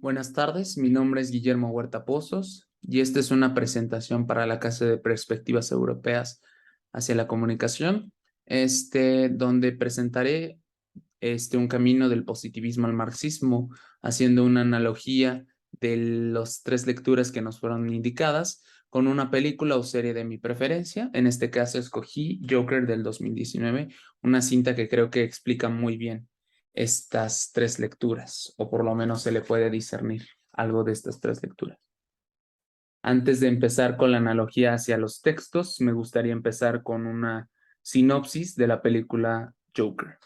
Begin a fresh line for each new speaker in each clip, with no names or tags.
Buenas tardes, mi nombre es Guillermo Huerta Pozos y esta es una presentación para la Casa de Perspectivas Europeas hacia la Comunicación, donde presentaré un camino del positivismo al marxismo, haciendo una analogía de las tres lecturas que nos fueron indicadas con una película o serie de mi preferencia. En este caso escogí Joker del 2019, una cinta que creo que explica muy bien estas tres lecturas, o por lo menos se le puede discernir algo de estas tres lecturas. Antes de empezar con la analogía hacia los textos, me gustaría empezar con una sinopsis de la película Joker.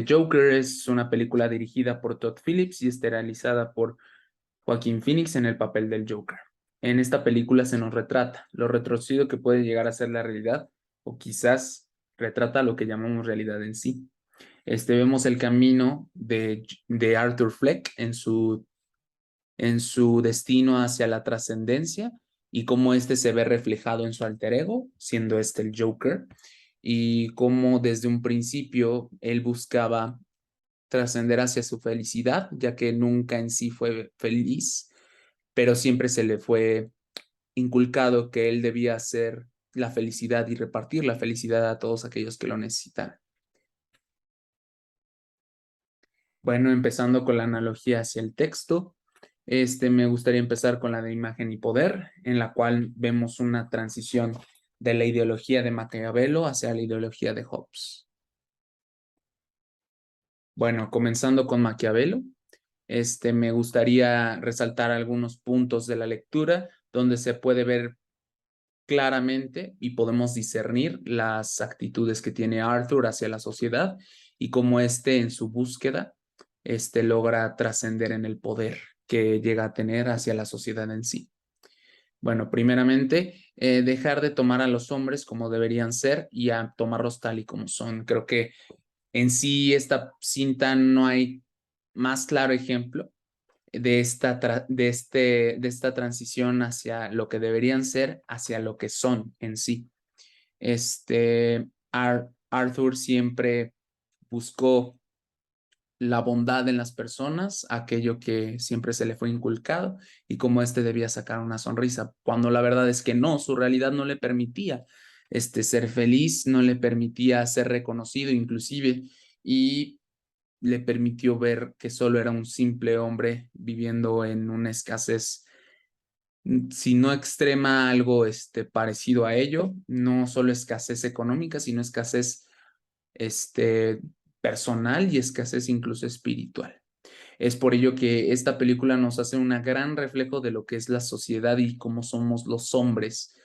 Joker es una película dirigida por Todd Phillips y esterilizada por Joaquín Phoenix en el papel del Joker. En esta película se nos retrata lo retorcido que puede llegar a ser la realidad, o quizás retrata lo que llamamos realidad en sí. Vemos el camino de Arthur Fleck en su destino hacia la trascendencia y cómo este se ve reflejado en su alter ego, siendo este el Joker, y cómo desde un principio él buscaba trascender hacia su felicidad, ya que nunca en sí fue feliz, pero siempre se le fue inculcado que él debía hacer la felicidad y repartir la felicidad a todos aquellos que lo necesitaran. Bueno, empezando con la analogía hacia el texto, me gustaría empezar con la de imagen y poder, en la cual vemos una transición de la ideología de Maquiavelo hacia la ideología de Hobbes. Bueno, comenzando con Maquiavelo, me gustaría resaltar algunos puntos de la lectura donde se puede ver claramente y podemos discernir las actitudes que tiene Arthur hacia la sociedad y cómo en su búsqueda logra trascender en el poder que llega a tener hacia la sociedad en sí. Bueno, primeramente, dejar de tomar a los hombres como deberían ser y a tomarlos tal y como son. Creo que en sí esta cinta no hay más claro ejemplo de esta transición hacia lo que deberían ser, hacia lo que son en sí. Arthur siempre buscó la bondad en las personas, aquello que siempre se le fue inculcado, y cómo debía sacar una sonrisa, cuando la verdad es que no, su realidad no le permitía ser feliz, no le permitía ser reconocido inclusive, y le permitió ver que solo era un simple hombre viviendo en una escasez, si no extrema, algo parecido a ello, no solo escasez económica, sino escasez este, personal y escasez incluso espiritual. Es por ello que esta película nos hace un gran reflejo de lo que es la sociedad y cómo somos los hombres,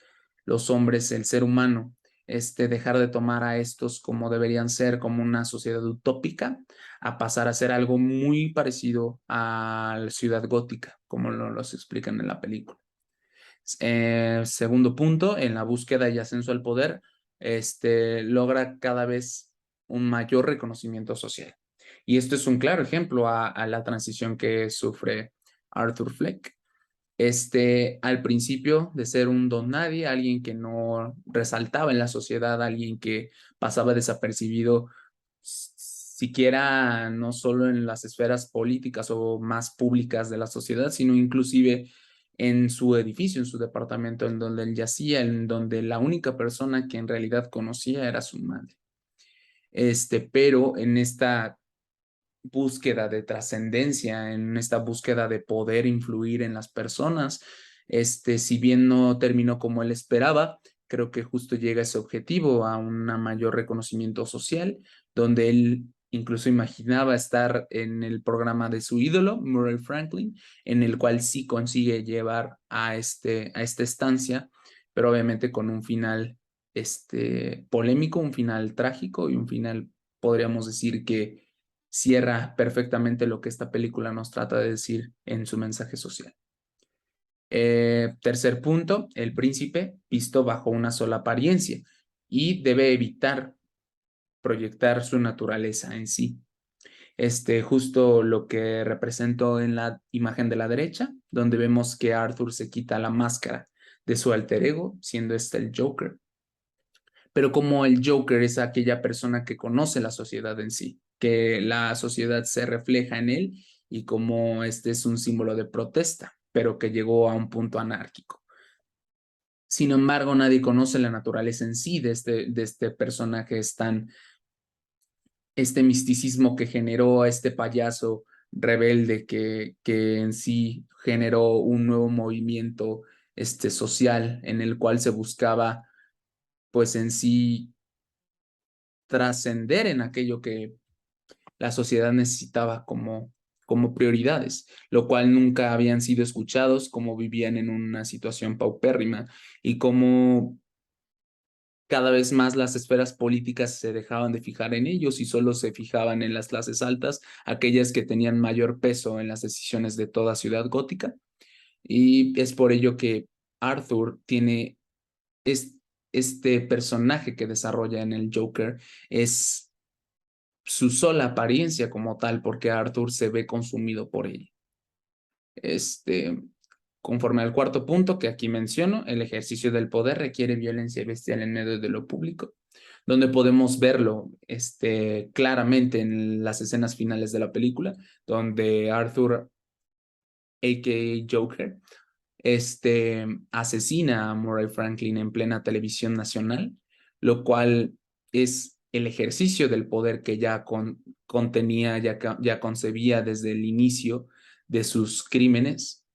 el ser humano. Dejar de tomar a estos como deberían ser, como una sociedad utópica, a pasar a ser algo muy parecido a la ciudad gótica, como los explican en la película. Segundo punto, en la búsqueda y ascenso al poder, logra cada vez un mayor reconocimiento social. Y esto es un claro ejemplo a la transición que sufre Arthur Fleck. Al principio de ser un don nadie, alguien que no resaltaba en la sociedad, alguien que pasaba desapercibido, siquiera no solo en las esferas políticas o más públicas de la sociedad, sino inclusive en su edificio, en su departamento, en donde él yacía, en donde la única persona que en realidad conocía era su madre. Pero en esta búsqueda de trascendencia, en esta búsqueda de poder influir en las personas, si bien no terminó como él esperaba, creo que justo llega a ese objetivo, a un mayor reconocimiento social, donde él incluso imaginaba estar en el programa de su ídolo, Murray Franklin, en el cual sí consigue llevar a esta estancia, pero obviamente con un final polémico, un final trágico y un final, podríamos decir que cierra perfectamente lo que esta película nos trata de decir en su mensaje social. Tercer punto, el príncipe visto bajo una sola apariencia y debe evitar proyectar su naturaleza en sí. Justo lo que represento en la imagen de la derecha, donde vemos que Arthur se quita la máscara de su alter ego, siendo el Joker. Pero como el Joker es aquella persona que conoce la sociedad en sí, que la sociedad se refleja en él y cómo este es un símbolo de protesta, pero que llegó a un punto anárquico. Sin embargo, nadie conoce la naturaleza en sí de este personaje, este misticismo que generó a este payaso rebelde que en sí generó un nuevo movimiento social en el cual se buscaba pues en sí trascender en aquello que la sociedad necesitaba como prioridades, lo cual nunca habían sido escuchados, como vivían en una situación paupérrima y como cada vez más las esferas políticas se dejaban de fijar en ellos y solo se fijaban en las clases altas, aquellas que tenían mayor peso en las decisiones de toda ciudad gótica. Y es por ello que Arthur tiene este personaje que desarrolla en el Joker, es su sola apariencia como tal, porque Arthur se ve consumido por ella. Conforme al cuarto punto que aquí menciono, el ejercicio del poder requiere violencia bestial en medio de lo público, donde podemos verlo claramente en las escenas finales de la película, donde Arthur, a.k.a. Joker, asesina a Murray Franklin en plena televisión nacional, lo cual es el ejercicio del poder que ya contenía, ya concebía desde el inicio de sus crímenes,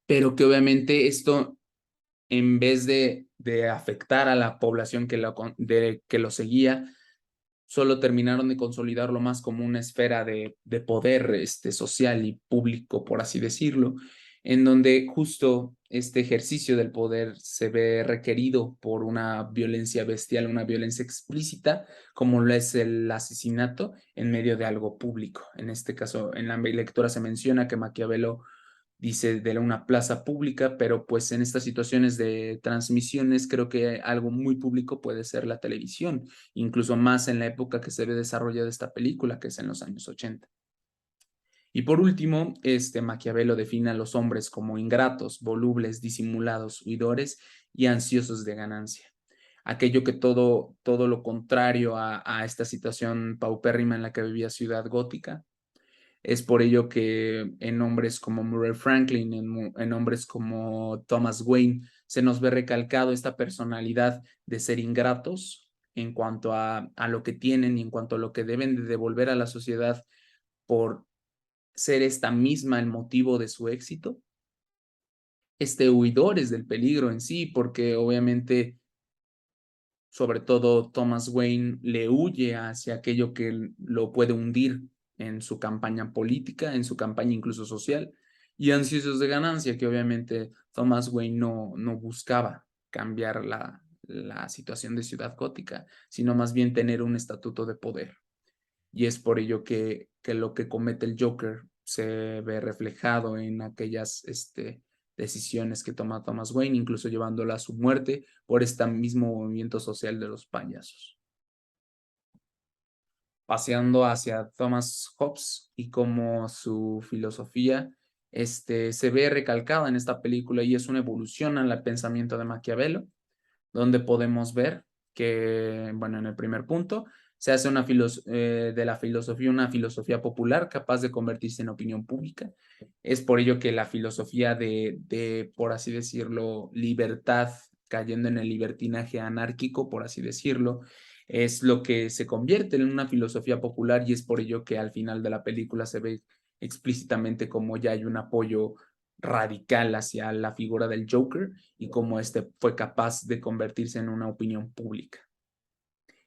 pero que obviamente esto, en vez de afectar a la población que lo seguía, solo terminaron de consolidarlo más como una esfera de poder social y público, por así decirlo, en donde justo este ejercicio del poder se ve requerido por una violencia bestial, una violencia explícita, como lo es el asesinato en medio de algo público. En este caso, en la lectura se menciona que Maquiavelo dice de una plaza pública, pero pues en estas situaciones de transmisiones creo que algo muy público puede ser la televisión, incluso más en la época que se ve desarrollada esta película, que es en los años 80. Y por último, Maquiavelo define a los hombres como ingratos, volubles, disimulados, huidores y ansiosos de ganancia. Aquello que todo lo contrario a esta situación paupérrima en la que vivía Ciudad Gótica. Es por ello que en hombres como Murray Franklin, en hombres como Thomas Wayne, se nos ve recalcado esta personalidad de ser ingratos en cuanto a lo que tienen y en cuanto a lo que deben de devolver a la sociedad por ser esta misma el motivo de su éxito. Huidores del peligro en sí, porque obviamente, sobre todo Thomas Wayne le huye hacia aquello que lo puede hundir en su campaña política, en su campaña incluso social, y ansiosos de ganancia, que obviamente Thomas Wayne no buscaba cambiar la situación de Ciudad Gótica, sino más bien tener un estatuto de poder. Y es por ello que lo que comete el Joker se ve reflejado en aquellas decisiones que toma Thomas Wayne, incluso llevándola a su muerte por este mismo movimiento social de los payasos. Paseando hacia Thomas Hobbes y cómo su filosofía se ve recalcada en esta película y es una evolución al pensamiento de Maquiavelo, donde podemos ver que, bueno, en el primer punto, se hace de la filosofía una filosofía popular capaz de convertirse en opinión pública. Es por ello que la filosofía por así decirlo, libertad, cayendo en el libertinaje anárquico, por así decirlo, es lo que se convierte en una filosofía popular y es por ello que al final de la película se ve explícitamente como ya hay un apoyo radical hacia la figura del Joker y cómo fue capaz de convertirse en una opinión pública,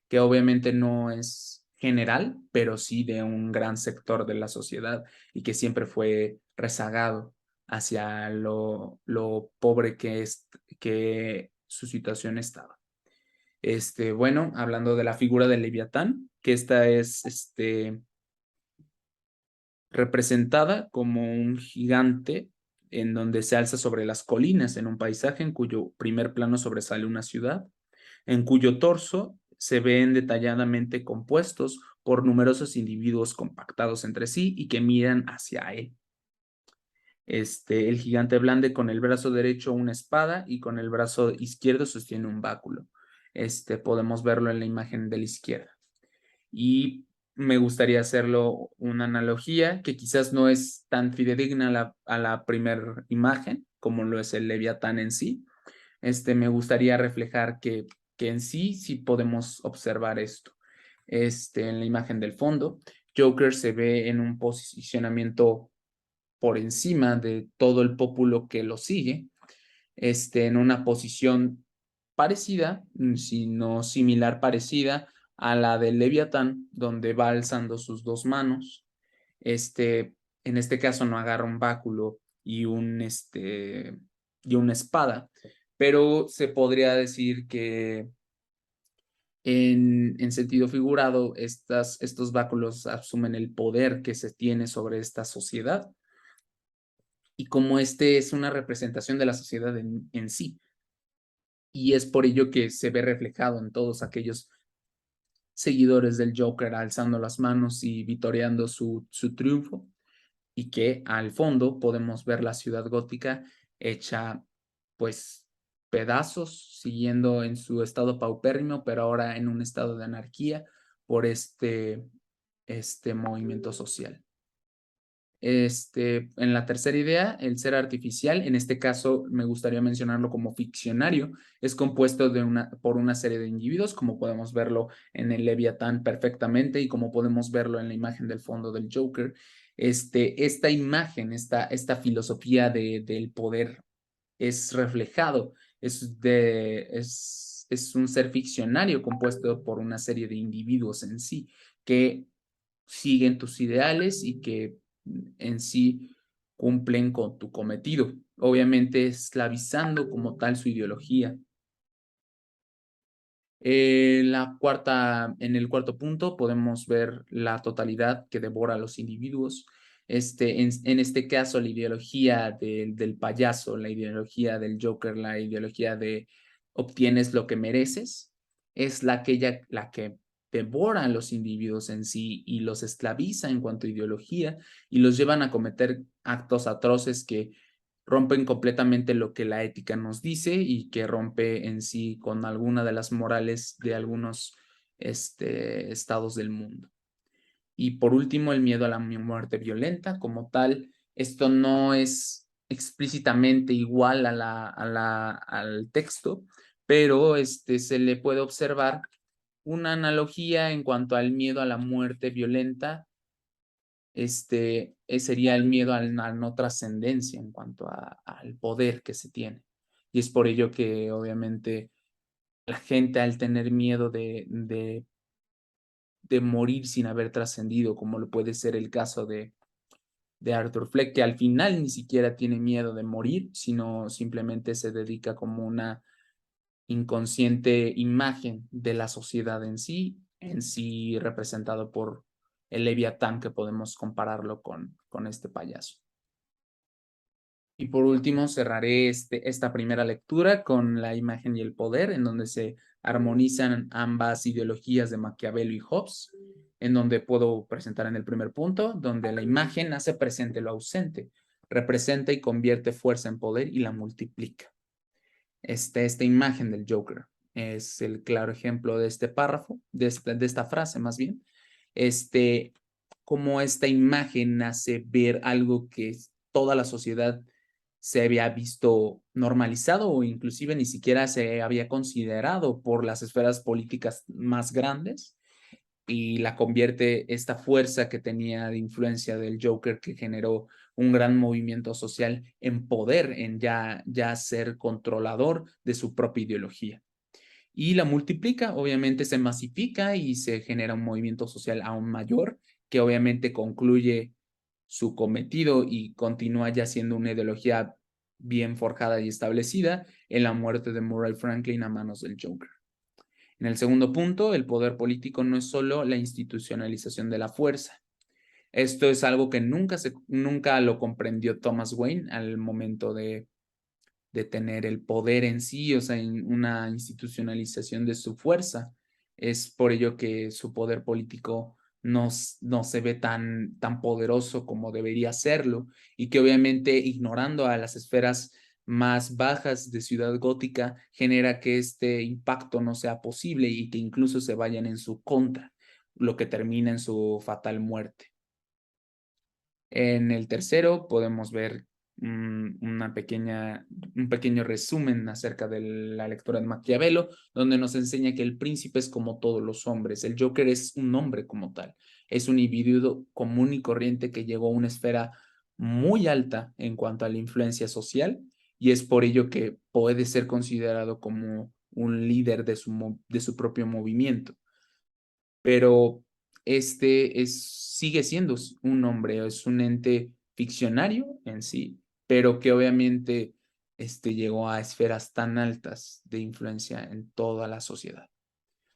que obviamente no es general, pero sí de un gran sector de la sociedad y que siempre fue rezagado hacia lo pobre que su situación estaba. Bueno, hablando de la figura del Leviatán, que esta es representada como un gigante en donde se alza sobre las colinas en un paisaje en cuyo primer plano sobresale una ciudad, en cuyo torso se ven detalladamente compuestos por numerosos individuos compactados entre sí y que miran hacia él. El gigante blande con el brazo derecho una espada y con el brazo izquierdo sostiene un báculo. Podemos verlo en la imagen de la izquierda. Y me gustaría hacerlo una analogía que quizás no es tan fidedigna a la primera imagen como lo es el Leviatán en sí. Me gustaría reflejar que en sí podemos observar esto. En la imagen del fondo, Joker se ve en un posicionamiento por encima de todo el pópulo que lo sigue, en una posición parecida, si no similar, parecida a la del Leviatán, donde va alzando sus dos manos. En este caso no agarra un báculo y y una espada, pero se podría decir que en sentido figurado, estos báculos asumen el poder que se tiene sobre esta sociedad y como es una representación de la sociedad en sí. Y es por ello que se ve reflejado en todos aquellos seguidores del Joker alzando las manos y vitoreando su triunfo, y que al fondo podemos ver la ciudad gótica hecha pues pedazos, siguiendo en su estado paupérrimo, pero ahora en un estado de anarquía por este movimiento social. En la tercera idea, el ser artificial, en este caso me gustaría mencionarlo como ficcionario, es compuesto por una serie de individuos, como podemos verlo en el Leviatán perfectamente y como podemos verlo en la imagen del fondo del Joker. Esta imagen, esta filosofía del poder es reflejado, es un ser ficcionario compuesto por una serie de individuos en sí que siguen tus ideales y que en sí cumplen con tu cometido, obviamente esclavizando como tal su ideología. En el cuarto punto podemos ver la totalidad que devora a los individuos. En este caso, la ideología del payaso, la ideología del Joker, la ideología de obtienes lo que mereces, es la que devora a los individuos en sí y los esclaviza en cuanto a ideología y los llevan a cometer actos atroces que rompen completamente lo que la ética nos dice y que rompe en sí con alguna de las morales de algunos estados del mundo. Y por último, el miedo a la muerte violenta. Como tal, esto no es explícitamente igual al texto, pero se le puede observar una analogía en cuanto al miedo a la muerte violenta. Sería el miedo a la no trascendencia en cuanto al poder que se tiene. Y es por ello que obviamente la gente, al tener miedo de morir sin haber trascendido, como lo puede ser el caso de Arthur Fleck, que al final ni siquiera tiene miedo de morir, sino simplemente se dedica como una inconsciente imagen de la sociedad en sí representado por el Leviatán, que podemos compararlo con este payaso. Y por último, cerraré esta primera lectura con la imagen y el poder, en donde se armonizan ambas ideologías de Maquiavelo y Hobbes, en donde puedo presentar en el primer punto, donde la imagen hace presente lo ausente, representa y convierte fuerza en poder y la multiplica. Esta imagen del Joker es el claro ejemplo de este párrafo, de esta frase más bien. Cómo esta imagen hace ver algo que toda la sociedad se había visto normalizado o inclusive ni siquiera se había considerado por las esferas políticas más grandes, y la convierte esta fuerza que tenía de influencia del Joker, que generó un gran movimiento social, en poder, en ya ser controlador de su propia ideología. Y la multiplica, obviamente se masifica y se genera un movimiento social aún mayor, que obviamente concluye su cometido y continúa ya siendo una ideología bien forjada y establecida en la muerte de Murray Franklin a manos del Joker. En el segundo punto, el poder político no es solo la institucionalización de la fuerza. Esto es algo que nunca lo comprendió Thomas Wayne al momento de tener el poder en sí, o sea, en una institucionalización de su fuerza. Es por ello que su poder político no se ve tan poderoso como debería serlo, y que obviamente, ignorando a las esferas más bajas de Ciudad Gótica, genera que este impacto no sea posible y que incluso se vayan en su contra. lo que termina en su fatal muerte. En el tercero podemos ver un pequeño resumen acerca de la lectura de Maquiavelo, donde nos enseña que el príncipe es como todos los hombres. El Joker es un hombre como tal. Es un individuo común y corriente que llegó a una esfera muy alta en cuanto a la influencia social, y es por ello que puede ser considerado como un líder de su propio movimiento. Pero sigue siendo un hombre, es un ente ficcionario en sí, pero que obviamente llegó a esferas tan altas de influencia en toda la sociedad.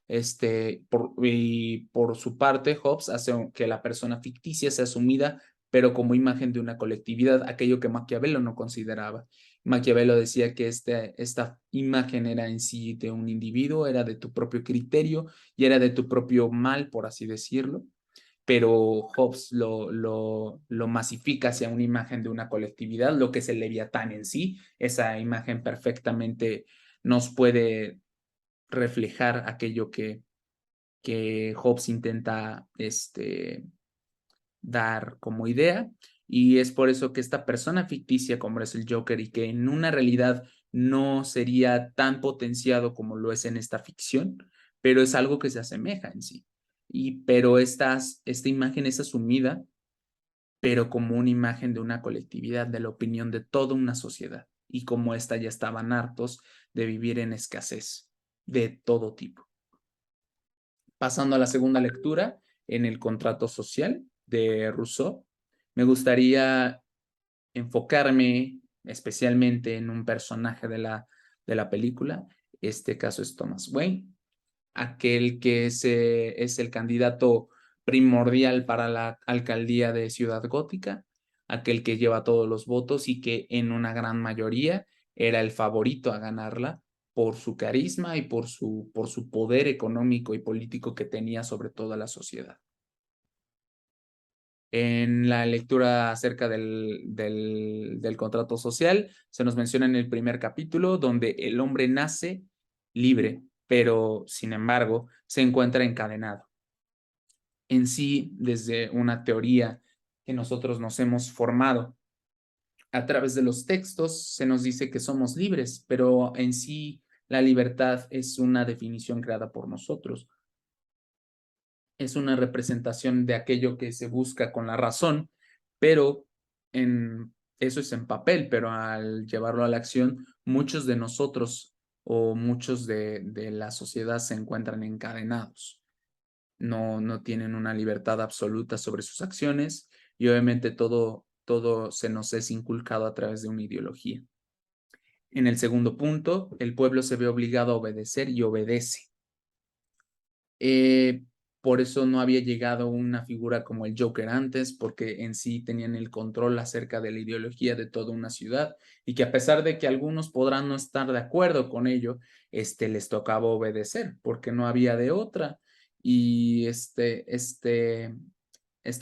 Y por su parte, Hobbes hace que la persona ficticia sea asumida, pero como imagen de una colectividad, aquello que Maquiavelo no consideraba. Maquiavelo decía que esta imagen era en sí de un individuo, era de tu propio criterio y era de tu propio mal, por así decirlo, pero Hobbes lo masifica hacia una imagen de una colectividad, lo que es el Leviatán en sí. Esa imagen perfectamente nos puede reflejar aquello que Hobbes intenta dar como idea, y es por eso que esta persona ficticia como es el Joker y que en una realidad no sería tan potenciado como lo es en esta ficción, pero es algo que se asemeja en sí. Pero esta imagen es asumida, pero como una imagen de una colectividad, de la opinión de toda una sociedad, y como esta ya estaban hartos de vivir en escasez de todo tipo. Pasando a la segunda lectura, en el contrato social de Rousseau, me gustaría enfocarme especialmente en un personaje de la película. Este caso es Thomas Wayne, aquel que es el candidato primordial para la alcaldía de Ciudad Gótica, aquel que lleva todos los votos y que en una gran mayoría era el favorito a ganarla por su carisma y por su poder económico y político que tenía sobre toda la sociedad. En la lectura acerca del contrato social, se nos menciona en el primer capítulo donde el hombre nace libre, pero sin embargo se encuentra encadenado. En sí, desde una teoría que nosotros nos hemos formado a través de los textos, se nos dice que somos libres, pero en sí la libertad es una definición creada por nosotros. Es una representación de aquello que se busca con la razón, pero eso es en papel, pero al llevarlo a la acción, muchos de nosotros o muchos de la sociedad se encuentran encadenados. No tienen una libertad absoluta sobre sus acciones, y obviamente todo se nos es inculcado a través de una ideología. En el segundo punto, el pueblo se ve obligado a obedecer y obedece. Por eso no había llegado una figura como el Joker antes, porque en sí tenían el control acerca de la ideología de toda una ciudad, y que a pesar de que algunos podrán no estar de acuerdo con ello, les tocaba obedecer, porque no había de otra. Y esto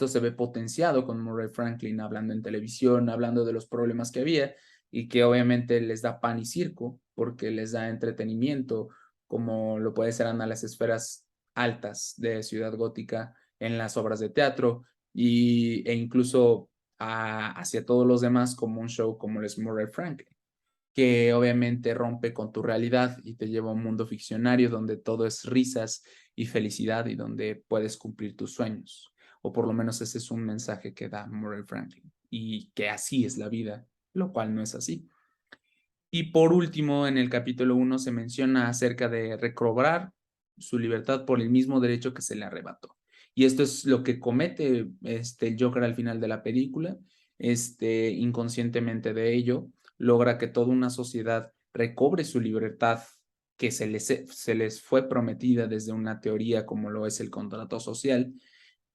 se ve potenciado con Murray Franklin hablando en televisión, hablando de los problemas que había, y que obviamente les da pan y circo, porque les da entretenimiento, como lo puede ser a las esferas altas de Ciudad Gótica en las obras de teatro, e incluso hacia todos los demás como un show como el Murray Franklin, que obviamente rompe con tu realidad y te lleva a un mundo ficcionario donde todo es risas y felicidad y donde puedes cumplir tus sueños. O por lo menos ese es un mensaje que da Murray Franklin, y que así es la vida, lo cual no es así. Y por último, en el capítulo 1 se menciona acerca de recobrar su libertad por el mismo derecho que se le arrebató. Y esto es lo que comete el Joker al final de la película. Inconscientemente de ello, logra que toda una sociedad recobre su libertad que se les fue prometida desde una teoría como lo es el contrato social,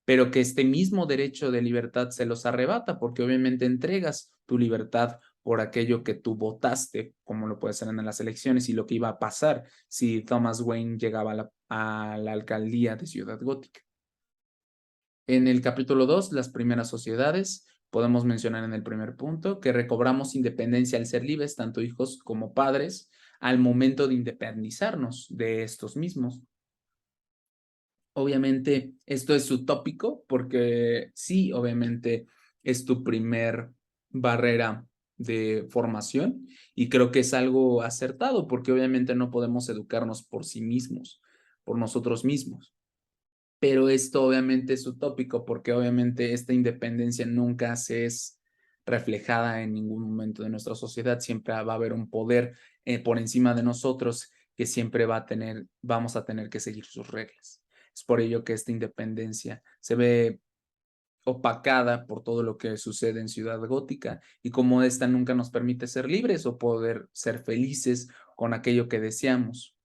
pero que este mismo derecho de libertad se los arrebata, porque obviamente entregas tu libertad por aquello que tú votaste, como lo puede ser en las elecciones, y lo que iba a pasar si Thomas Wayne llegaba a la alcaldía de Ciudad Gótica. En el capítulo 2, las primeras sociedades, podemos mencionar en el primer punto que recobramos independencia al ser libres, tanto hijos como padres, al momento de independizarnos de estos mismos. Obviamente, esto es utópico porque sí, obviamente es tu primer barrera de formación y creo que es algo acertado porque obviamente no podemos educarnos por sí mismos, por nosotros mismos. Pero esto obviamente es utópico porque obviamente esta independencia nunca se es reflejada en ningún momento de nuestra sociedad. Siempre va a haber un poder por encima de nosotros que siempre vamos a tener que seguir sus reglas. Es por ello que esta independencia se ve opacada por todo lo que sucede en Ciudad Gótica y como esta nunca nos permite ser libres o poder ser felices con aquello que deseamos.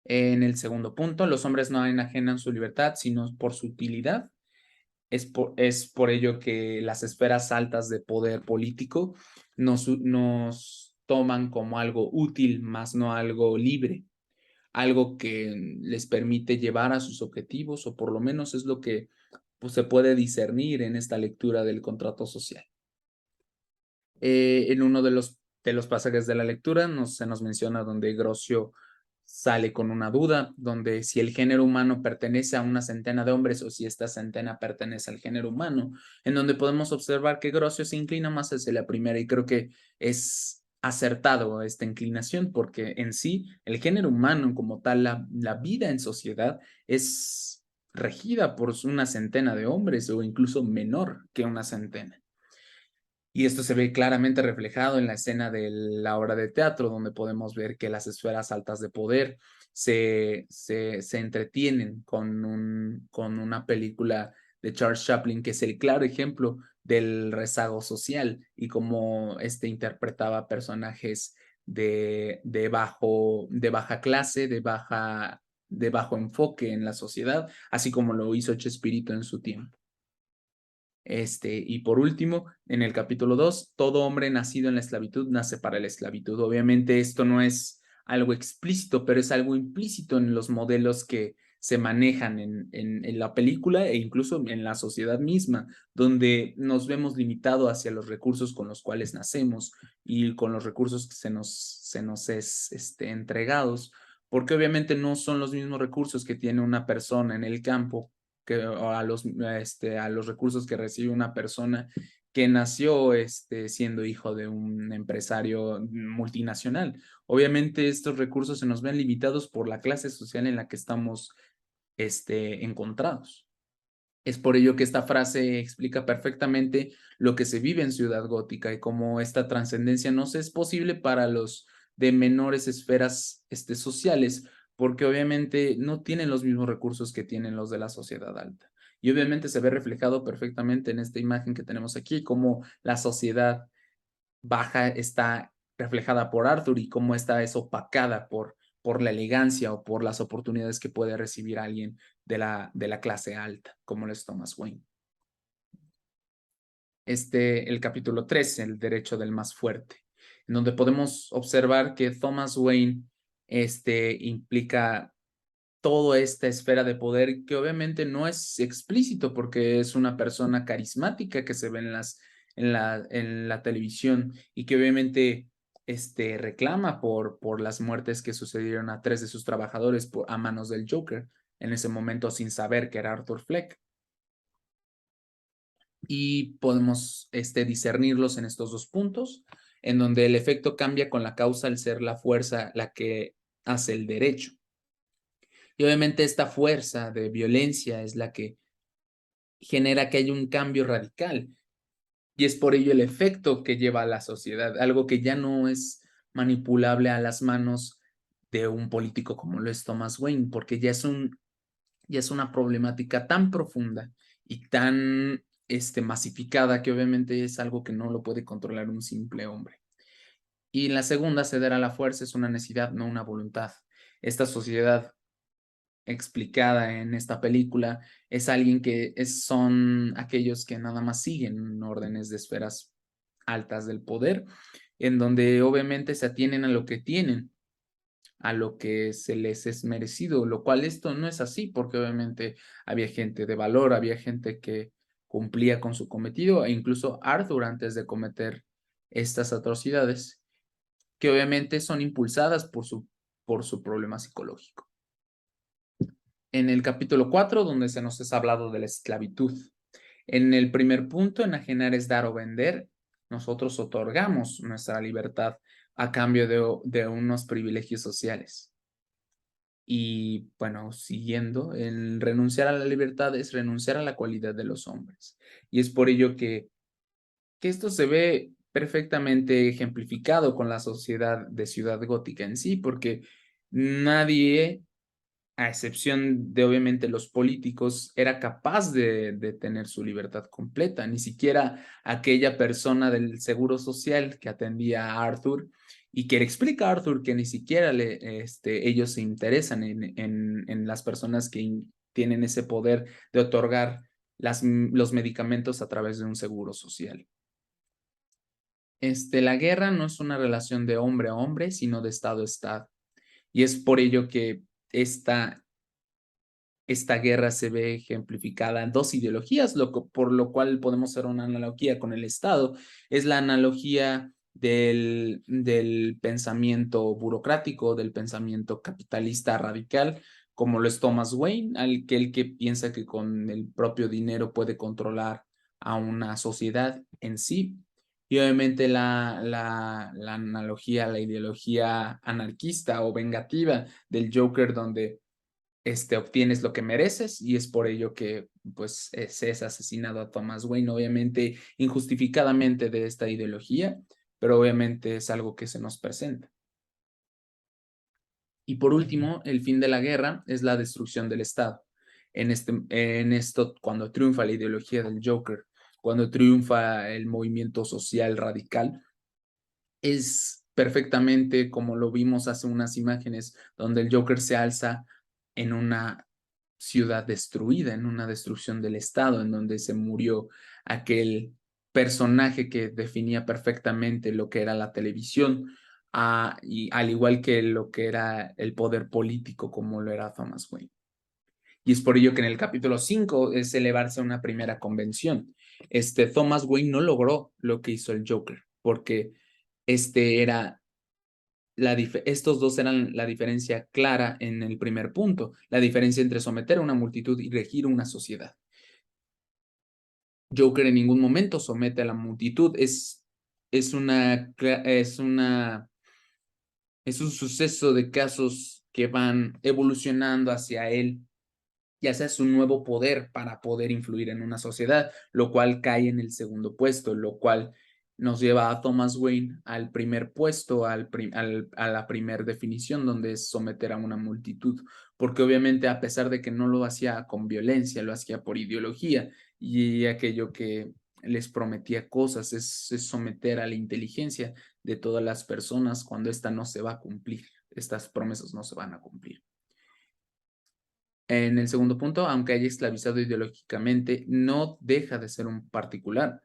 En el segundo punto, los hombres no enajenan su libertad, sino por su utilidad. Es por ello que las esferas altas de poder político nos toman como algo útil, más no algo libre, algo que les permite llevar a sus objetivos, o por lo menos es lo que pues, se puede discernir en esta lectura del contrato social. En uno de los pasajes de la lectura se nos menciona donde Grocio sale con una duda, donde si el género humano pertenece a una centena de hombres o si esta centena pertenece al género humano, en donde podemos observar que Grocio se inclina más hacia la primera y creo que es acertado esta inclinación porque en sí el género humano como tal, la vida en sociedad es regida por una centena de hombres o incluso menor que una centena. Y esto se ve claramente reflejado en la escena de la obra de teatro, donde podemos ver que las esferas altas de poder se entretienen con una película de Charles Chaplin, que es el claro ejemplo del rezago social y cómo interpretaba personajes de baja clase, de bajo enfoque en la sociedad, así como lo hizo Chespirito en su tiempo. Y por último, en el capítulo 2, todo hombre nacido en la esclavitud nace para la esclavitud. Obviamente esto no es algo explícito, pero es algo implícito en los modelos que se manejan en la película e incluso en la sociedad misma, donde nos vemos limitados hacia los recursos con los cuales nacemos y con los recursos que se nos es entregados, porque obviamente no son los mismos recursos que tiene una persona en el campo a los recursos que recibe una persona que nació siendo hijo de un empresario multinacional. Obviamente estos recursos se nos ven limitados por la clase social en la que estamos encontrados. Es por ello que esta frase explica perfectamente lo que se vive en Ciudad Gótica y cómo esta trascendencia no se es posible para los de menores esferas sociales, porque obviamente no tienen los mismos recursos que tienen los de la sociedad alta. Y obviamente se ve reflejado perfectamente en esta imagen que tenemos aquí, cómo la sociedad baja está reflejada por Arthur y cómo esta es opacada por la elegancia o por las oportunidades que puede recibir alguien de la clase alta, como lo es Thomas Wayne. El capítulo 3, el derecho del más fuerte, en donde podemos observar que Thomas Wayne implica toda esta esfera de poder que obviamente no es explícito porque es una persona carismática que se ve en la televisión y que obviamente reclama por las muertes que sucedieron a 3 de sus trabajadores a manos del Joker, en ese momento sin saber que era Arthur Fleck. Y podemos discernirlos en estos dos puntos, en donde el efecto cambia con la causa al ser la fuerza la que hace el derecho. Y obviamente esta fuerza de violencia es la que genera que haya un cambio radical. Y es por ello el efecto que lleva a la sociedad, algo que ya no es manipulable a las manos de un político como lo es Thomas Wayne, porque ya es una problemática tan profunda y tan masificada que obviamente es algo que no lo puede controlar un simple hombre. Y en la segunda, ceder a la fuerza es una necesidad, no una voluntad. Esta sociedad explicada en esta película es alguien que son aquellos que nada más siguen órdenes de esferas altas del poder, en donde obviamente se atienen a lo que tienen, a lo que se les es merecido, lo cual esto no es así, porque obviamente había gente de valor, había gente que cumplía con su cometido, e incluso Arthur antes de cometer estas atrocidades, que obviamente son impulsadas por su problema psicológico. En el capítulo 4, donde se nos es hablado de la esclavitud. En el primer punto, enajenar es dar o vender. Nosotros otorgamos nuestra libertad a cambio de unos privilegios sociales. Y bueno, siguiendo, el renunciar a la libertad es renunciar a la cualidad de los hombres. Y es por ello que esto se ve perfectamente ejemplificado con la sociedad de Ciudad Gótica en sí, porque nadie, a excepción de obviamente los políticos, era capaz de tener su libertad completa. Ni siquiera aquella persona del Seguro Social que atendía a Arthur y que le explica a Arthur que ni siquiera ellos se interesan en las personas que tienen ese poder de otorgar los medicamentos a través de un seguro social. La guerra no es una relación de hombre a hombre, sino de Estado a Estado. Y es por ello que esta guerra se ve ejemplificada en dos ideologías, por lo cual podemos hacer una analogía con el Estado. Es la analogía del pensamiento burocrático, del pensamiento capitalista radical, como lo es Thomas Wayne, el que piensa que con el propio dinero puede controlar a una sociedad en sí. Y obviamente la analogía, la ideología anarquista o vengativa del Joker, donde obtienes lo que mereces y es por ello que pues se es asesinado a Thomas Wayne, obviamente injustificadamente de esta ideología, pero obviamente es algo que se nos presenta. Y por último, el fin de la guerra es la destrucción del Estado. En esto, cuando triunfa la ideología del Joker, cuando triunfa el movimiento social radical, es perfectamente como lo vimos hace unas imágenes, donde el Joker se alza en una ciudad destruida, en una destrucción del Estado, en donde se murió aquel personaje que definía perfectamente lo que era la televisión, y al igual que lo que era el poder político, como lo era Thomas Wayne. Y es por ello que en el capítulo 5 es elevarse a una primera convención. Thomas Wayne no logró lo que hizo el Joker, porque era estos dos eran la diferencia clara en el primer punto, la diferencia entre someter a una multitud y regir una sociedad. Joker en ningún momento somete a la multitud, es un suceso de casos que van evolucionando hacia él, ya sea su nuevo poder para poder influir en una sociedad, lo cual cae en el segundo puesto, lo cual nos lleva a Thomas Wayne al primer puesto, a la primera definición, donde es someter a una multitud, porque obviamente a pesar de que no lo hacía con violencia, lo hacía por ideología y aquello que les prometía cosas, es someter a la inteligencia de todas las personas cuando esta no se va a cumplir, estas promesas no se van a cumplir. En el segundo punto, aunque haya esclavizado ideológicamente, no deja de ser un particular.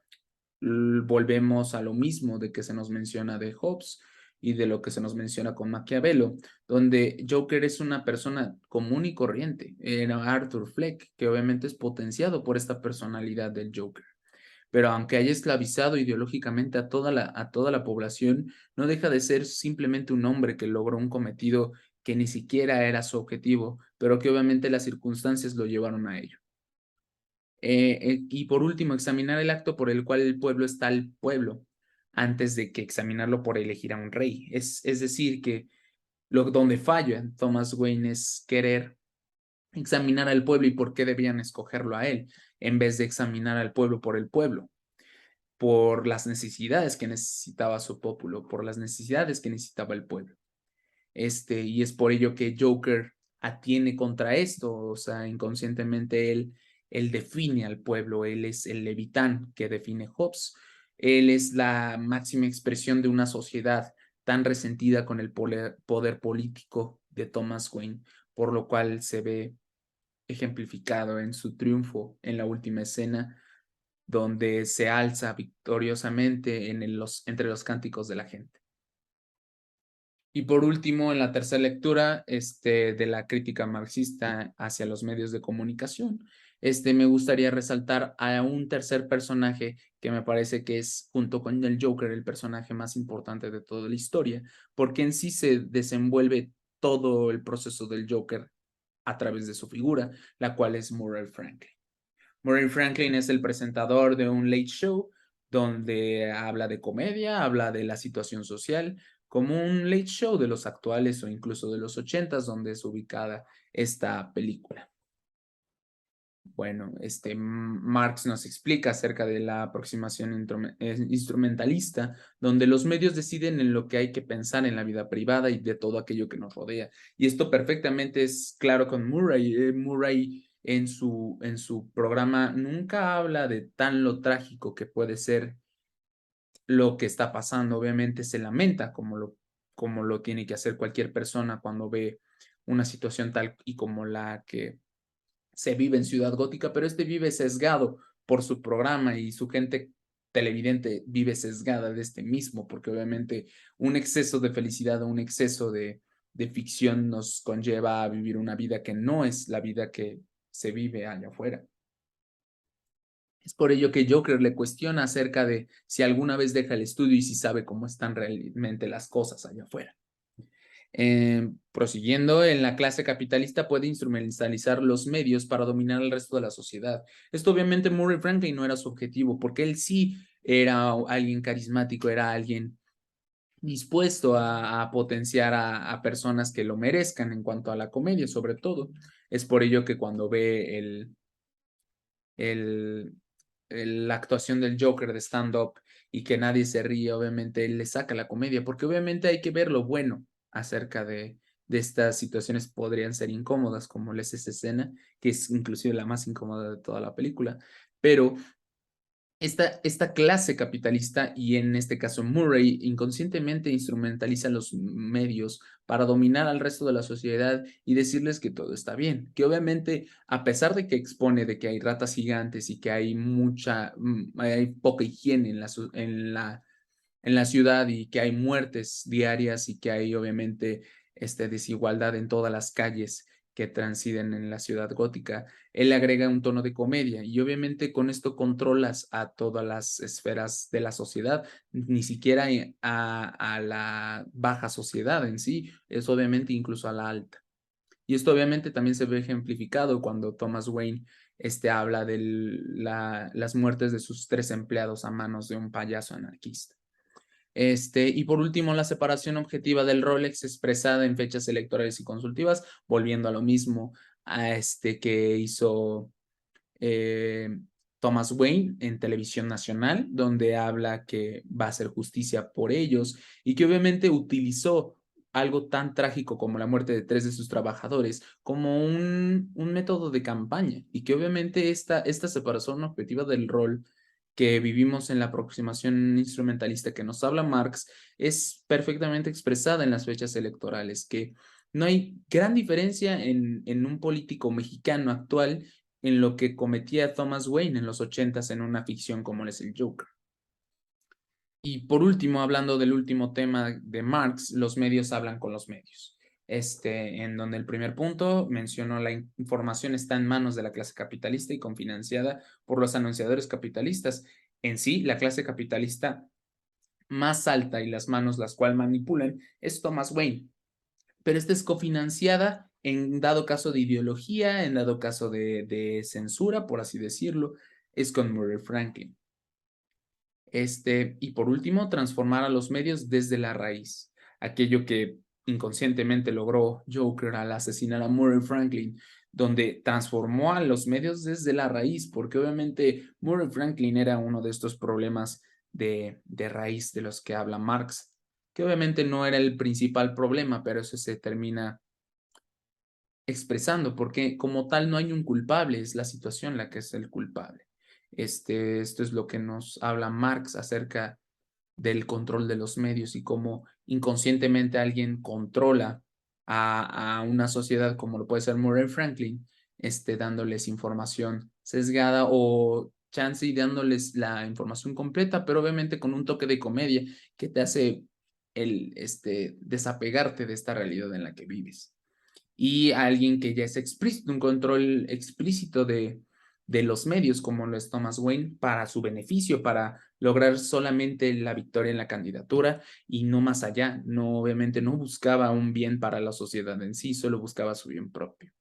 Volvemos a lo mismo de que se nos menciona de Hobbes y de lo que se nos menciona con Maquiavelo, donde Joker es una persona común y corriente. Era Arthur Fleck, que obviamente es potenciado por esta personalidad del Joker. Pero aunque haya esclavizado ideológicamente a toda la población, no deja de ser simplemente un hombre que logró un cometido que ni siquiera era su objetivo, pero que obviamente las circunstancias lo llevaron a ello. Y por último, examinar el acto por el cual el pueblo está al pueblo, antes de que examinarlo por elegir a un rey. Es decir, que donde falla Thomas Wayne es querer examinar al pueblo y por qué debían escogerlo a él, en vez de examinar al pueblo, por las necesidades que necesitaba su pueblo, por las necesidades que necesitaba el pueblo. Y es por ello que Joker atiene contra esto, o sea, inconscientemente él define al pueblo, él es el Levitán que define Hobbes, él es la máxima expresión de una sociedad tan resentida con el poder político de Thomas Wayne, por lo cual se ve ejemplificado en su triunfo en la última escena, donde se alza victoriosamente entre los cánticos de la gente. Y por último, en la tercera lectura de la crítica marxista hacia los medios de comunicación, me gustaría resaltar a un tercer personaje que me parece que es, junto con el Joker, el personaje más importante de toda la historia, porque en sí se desenvuelve todo el proceso del Joker a través de su figura, la cual es Murray Franklin. Murray Franklin es el presentador de un late show donde habla de comedia, habla de la situación social, como un late show de los actuales o incluso de los 80s, donde es ubicada esta película. Bueno, Marx nos explica acerca de la aproximación instrumentalista, donde los medios deciden en lo que hay que pensar en la vida privada y de todo aquello que nos rodea. Y esto perfectamente es claro con Murray. Murray en su programa nunca habla de tan lo trágico que puede ser lo que está pasando. Obviamente se lamenta como lo tiene que hacer cualquier persona cuando ve una situación tal y como la que se vive en Ciudad Gótica, pero vive sesgado por su programa y su gente televidente vive sesgada de mismo, porque obviamente un exceso de felicidad o un exceso de ficción nos conlleva a vivir una vida que no es la vida que se vive allá afuera. Es por ello que Joker le cuestiona acerca de si alguna vez deja el estudio y si sabe cómo están realmente las cosas allá afuera. Prosiguiendo, en la clase capitalista puede instrumentalizar los medios para dominar al resto de la sociedad. Esto obviamente Murray Franklin no era su objetivo, porque él sí era alguien carismático, era alguien dispuesto a potenciar a personas que lo merezcan en cuanto a la comedia, sobre todo. Es por ello que cuando ve la actuación del Joker de stand-up y que nadie se ríe, obviamente él le saca la comedia, porque obviamente hay que ver lo bueno acerca de estas situaciones podrían ser incómodas, como es esa escena, que es inclusive la más incómoda de toda la película, pero esta clase capitalista, y en este caso Murray, inconscientemente instrumentaliza los medios para dominar al resto de la sociedad y decirles que todo está bien, que obviamente a pesar de que expone de que hay ratas gigantes y que hay hay poca higiene en la ciudad y que hay muertes diarias y que hay obviamente desigualdad en todas las calles que transiten en la ciudad gótica, él agrega un tono de comedia y obviamente con esto controlas a todas las esferas de la sociedad, ni siquiera a la baja sociedad en sí, es obviamente incluso a la alta. Y esto obviamente también se ve ejemplificado cuando Thomas Wayne habla de las muertes de sus 3 empleados a manos de un payaso anarquista. Y por último, la separación objetiva del Rolex expresada en fechas electorales y consultivas, volviendo a lo mismo a que hizo Thomas Wayne en televisión nacional, donde habla que va a hacer justicia por ellos y que obviamente utilizó algo tan trágico como la muerte de 3 de sus trabajadores como un método de campaña y que obviamente esta separación objetiva del rol que vivimos en la aproximación instrumentalista que nos habla Marx es perfectamente expresada en las fechas electorales, que no hay gran diferencia en un político mexicano actual en lo que cometía Thomas Wayne en los 80s en una ficción como es el Joker. Y por último, hablando del último tema de Marx, los medios hablan con los medios. En donde el primer punto mencionó la información está en manos de la clase capitalista y confinanciada por los anunciadores capitalistas. En sí, la clase capitalista más alta y las manos las cuales manipulan es Thomas Wayne, pero esta es cofinanciada en dado caso de ideología, en dado caso de censura, por así decirlo, es con Murray Franklin. Y por último, transformar a los medios desde la raíz. Aquello que inconscientemente logró Joker al asesinar a Murray Franklin, donde transformó a los medios desde la raíz, porque obviamente Murray Franklin era uno de estos problemas de raíz de los que habla Marx, que obviamente no era el principal problema, pero eso se termina expresando, porque como tal no hay un culpable, es la situación la que es el culpable. Esto es lo que nos habla Marx acerca del control de los medios y cómo inconscientemente alguien controla a una sociedad como lo puede ser Murray Franklin, dándoles información sesgada o chance y dándoles la información completa, pero obviamente con un toque de comedia que te hace desapegarte de esta realidad en la que vives y a alguien que ya es explícito, un control explícito de los medios, como lo es Thomas Wayne, para su beneficio, para lograr solamente la victoria en la candidatura y no más allá. No, obviamente no buscaba un bien para la sociedad en sí, solo buscaba su bien propio.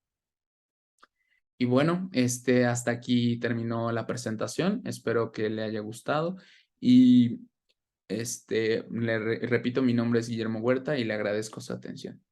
Y bueno, hasta aquí terminó la presentación. Espero que le haya gustado. Y repito, mi nombre es Guillermo Huerta y le agradezco su atención.